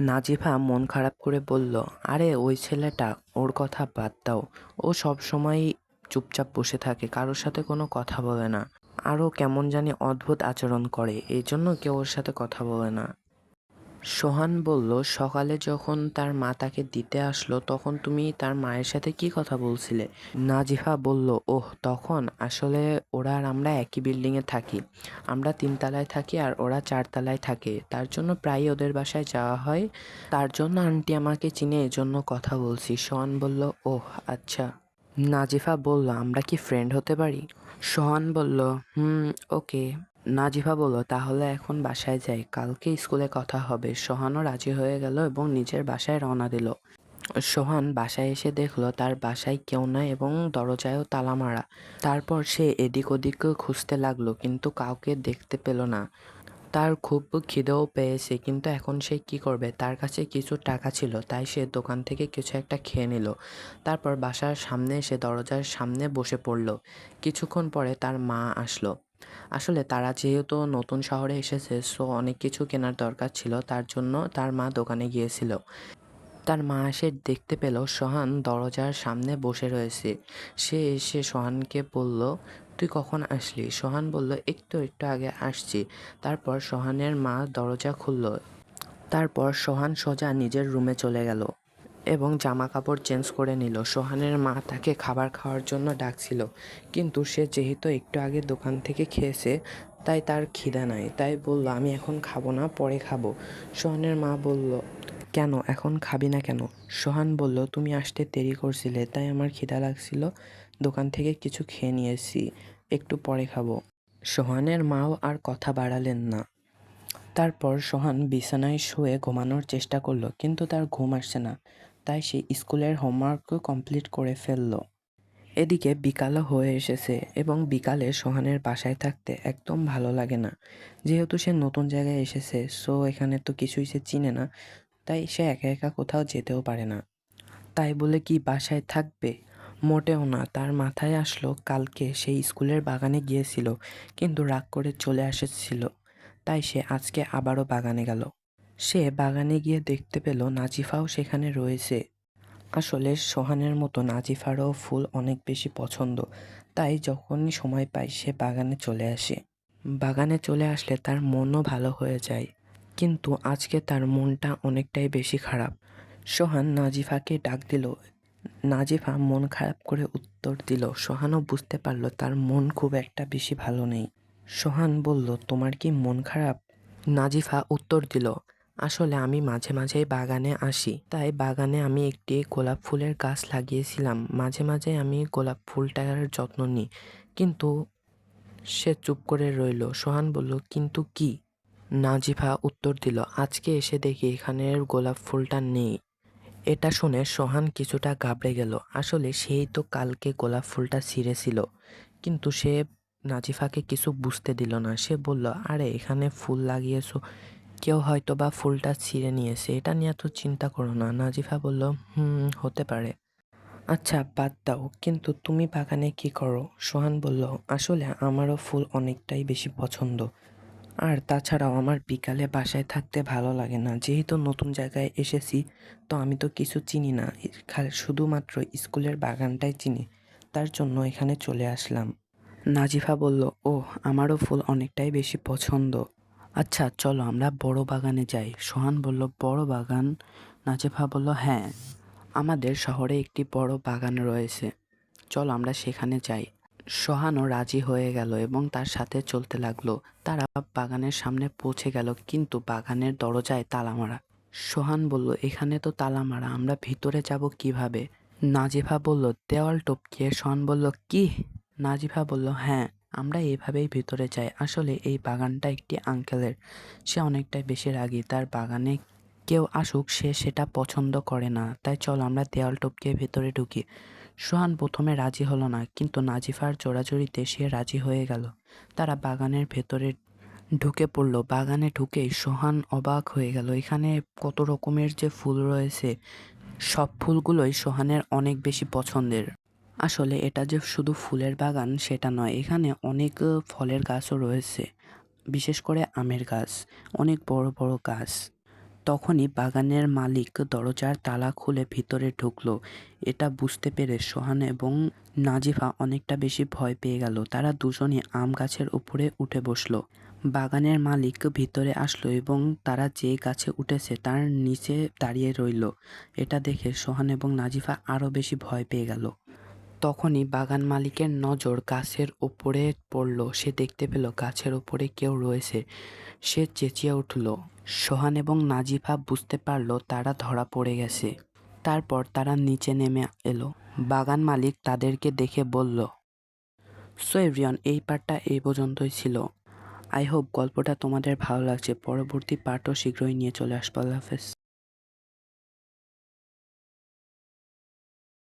নাজিফা মন খারাপ করে বলল, আরে ওই ছেলেটা, ওর কথা বাদ দাও। ও সব সময় চুপচাপ বসে থাকে, কারোর সাথে কোনো কথা বলে না। আরও কেমন জানি অদ্ভুত আচরণ করে, এই জন্য কেউ ওর সাথে কথা বলে না। সোহান বলল, সকালে যখন তার মা তাকে দিতে আসলো তখন তুমি তার মায়ের সাথে কি কথা বলছিলে? নাজিফা বলল, ওহ তখন আসলে ওরা আর আমরা একই বিল্ডিংয়ে থাকি। আমরা 3 তলায় থাকি আর ওরা 4 তলায় থাকে, তার জন্য প্রায়ই ওদের বাসায় যাওয়া হয়। তার জন্য আন্টি আমাকে চিনে, এজন্য কথা বলছি। সোহান বলল, ওহ আচ্ছা। নাজিফা বলল, আমরা কি ফ্রেন্ড হতে পারি? সোহান বলল, ওকে। নাজিফা বলল, তাহলে এখন বাসায় যাই, কালকে স্কুলে কথা হবে। সোহানও রাজি হয়ে গেল এবং নিজের বাসায় রওনা দিল। সোহান বাসায় এসে দেখলো তার বাসায় কেউ নাই এবং দরজায়ও তালা মারা। তারপর সে এদিক ওদিক খুঁজতে লাগলো, কিন্তু কাউকে দেখতে পেল না। তার খুব খিদেও পেয়েছে, কিন্তু এখন সে কি করবে? তার কাছে কিছু টাকা ছিল, তাই সে দোকান থেকে কিছু একটা খেয়ে নিল। তারপর বাসার সামনে এসে দরজার সামনে বসে পড়ল। কিছুক্ষণ পরে তার মা আসলো। আসলে তারা যেহেতু নতুন শহরে এসেছে, সো অনেক কিছু কেনার দরকার ছিল, তার জন্য তার মা দোকানে গিয়েছিল। তার মা এসে দেখতে পেল সোহান দরজার সামনে বসে রয়েছে। সে এসে সোহানকে বলল, তুই কখন আসলি? সোহান বলল, একটু একটু আগে আসছি। তারপর সোহানের মা দরজা খুলল। তারপর সোহান সোজা নিজের রুমে চলে গেল এবং জামা কাপড় চেঞ্জ করে নিল। সোহানের মা তাকে খাবার খাওয়ার জন্য ডাকছিল, কিন্তু সে যেহেতু একটু আগে দোকান থেকে খেয়েছে, তাই তার খিদা নাই। তাই বলল, আমি এখন খাবো না, পরে খাবো। সোহানের মা বলল, কেন এখন খাবি না কেন? সোহান বলল, তুমি আসতে দেরি করছিলে, তাই আমার খিদা লাগছিল, দোকান থেকে কিছু খেয়ে নিয়েছি, একটু পরে খাবো। সোহানের মাও আর কথা বাড়ালেন না। তারপর সোহান বিছানায় শুয়ে ঘুমানোর চেষ্টা করলো, কিন্তু তার ঘুম আসছে না। তাই সে স্কুলের হোমওয়ার্কও কমপ্লিট করে ফেলল। এদিকে বিকালও হয়ে এসেছে এবং বিকালে সোহানের বাসায় থাকতে একদম ভালো লাগে না। যেহেতু সে নতুন জায়গায় এসেছে, সো এখানে তো কিছুই সে চিনে না, তাই সে একা একা কোথাও যেতেও পারে না। তাই বলে কি বাসায় থাকবে? মোটেও না। তার মাথায় আসলো কালকে সেই স্কুলের বাগানে গিয়েছিল, কিন্তু রাগ করে চলে এসেছিল। তাই সে আজকে আবারও বাগানে গেল। সে বাগানে গিয়ে দেখতে পেল নাজিফাও সেখানে রয়েছে। আসলে সোহানের মতো নাজিফারও ফুল অনেক বেশি পছন্দ, তাই যখনই সময় পায় সে বাগানে চলে আসে। বাগানে চলে আসলে তার মনও ভালো হয়ে যায়, কিন্তু আজকে তার মনটা অনেকটাই বেশি খারাপ। সোহান নাজিফাকে ডাক দিল। নাজিফা মন খারাপ করে উত্তর দিল। সোহানও বুঝতে পারল তার মন খুব একটা বেশি ভালো নেই। সোহান বলল, তোমার কি মন খারাপ? নাজিফা উত্তর দিল, আসলে আমি মাঝে মাঝেই বাগানে আসি, তাই বাগানে আমি একটি গোলাপ ফুলের গাছ লাগিয়েছিলাম, মাঝে মাঝে আমি গোলাপ ফুলটার যত্ন নিই। কিন্তু সে চুপ করে রইল। সোহান বলল, কিন্তু কি? নাজিফা উত্তর দিল, আজকে এসে দেখি এখানের গোলাপ ফুলটা নেই। এটা শুনে সোহান কিছুটা ঘাবড়ে গেল। আসলে সেই তো কালকে গোলাপ ফুলটা ছিঁড়েছিল, কিন্তু সে নাজিফাকে কিছু বুঝতে দিল না। সে বলল, আরে এখানে ফুল লাগিয়েছো, কেউ হয়তো বা ফুলটা ছিঁড়ে নিয়েছে, এটা নিয়ে তো চিন্তা করো না। নাজিফা বলল, হতে পারে। আচ্ছা বাদ দাও, কিন্তু তুমি বাগানে কি করো? সোহান বলল, আসলে আমারও ফুল অনেকটাই বেশি পছন্দ, আর তাছাড়াও আমার বিকালে বাসায় থাকতে ভালো লাগে না। যেহেতু নতুন জায়গায় এসেছি, তো আমি তো কিছু চিনি না, শুধুমাত্র স্কুলের বাগানটাই চিনি, তার জন্য এখানে চলে আসলাম। নাজিফা বলল, ওহ আমারও ফুল অনেকটাই বেশি পছন্দ। আচ্ছা চলো আমরা বড় বাগানে যাই। সোহান বলল, বড় বাগান? নাজিফা বলল, হ্যাঁ, আমাদের শহরে একটি বড় বাগান রয়েছে, চলো আমরা সেখানে যাই। সোহানও রাজি হয়ে গেল এবং তার সাথে চলতে লাগলো। তারা বাগানের সামনে পৌঁছে গেল, কিন্তু বাগানের দরজায় তালা মারা। সোহান বলল, এখানে তো তালা মারা, আমরা ভিতরে যাব কিভাবে? নাজিফা বলল, দেওয়াল টপকিয়ে। সোহান বলল, কি? নাজিফা বলল, হ্যাঁ, আমরা এইভাবেই ভিতরে যাই। আসলে এই বাগানটা একটি আঙ্কেলের, সে অনেকটাই বেশি রাগী, তার বাগানে কেউ আসুক সে সেটা পছন্দ করে না, তাই চলো আমরা দেওয়াল টপকিয়ে ভেতরে ঢুকি। সোহান প্রথমে রাজি হলো না, কিন্তু নাজিফার জোরাজুরিতে সে রাজি হয়ে গেল। তারা বাগানের ভেতরে ঢুকে পড়ল। বাগানে ঢুকেই সোহান অবাক হয়ে গেল, এখানে কত রকমের যে ফুল রয়েছে, সব ফুলগুলোই সোহানের অনেক বেশি পছন্দের। আসলে এটা যে শুধু ফুলের বাগান সেটা নয়, এখানে অনেক ফলের গাছও রয়েছে, বিশেষ করে আমের গাছ, অনেক বড় বড় গাছ। তখনই বাগানের মালিক দরজার তালা খুলে ভিতরে ঢুকলো। এটা বুঝতে পেরে সোহান এবং নাজিফা অনেকটা বেশি ভয় পেয়ে গেল। তারা দুজনই আম গাছের উপরে উঠে বসলো। বাগানের মালিক ভিতরে আসলো এবং তারা যে গাছে উঠেছে তার নিচে দাঁড়িয়ে রইল। এটা দেখে সোহান এবং নাজিফা আরও বেশি ভয় পেয়ে গেল। তখনই বাগান মালিকের নজর গাছের ওপরে পড়ল। সে দেখতে পেল গাছের ওপরে কেউ রয়েছে। সে চেঁচিয়ে উঠল। সোহান এবং নাজিফা বুঝতে পারল তারা ধরা পড়ে গেছে। তারপর তারা নিচে নেমে এলো। বাগান মালিক তাদেরকে দেখে বলল, সো এভরিওয়ান, এই পার্টটা এই পর্যন্তই ছিল। আই হোপ গল্পটা তোমাদের ভালো লাগছে। পরবর্তী পার্টও শীঘ্রই নিয়ে চলে আসবো। আল্লাহ হাফেজ।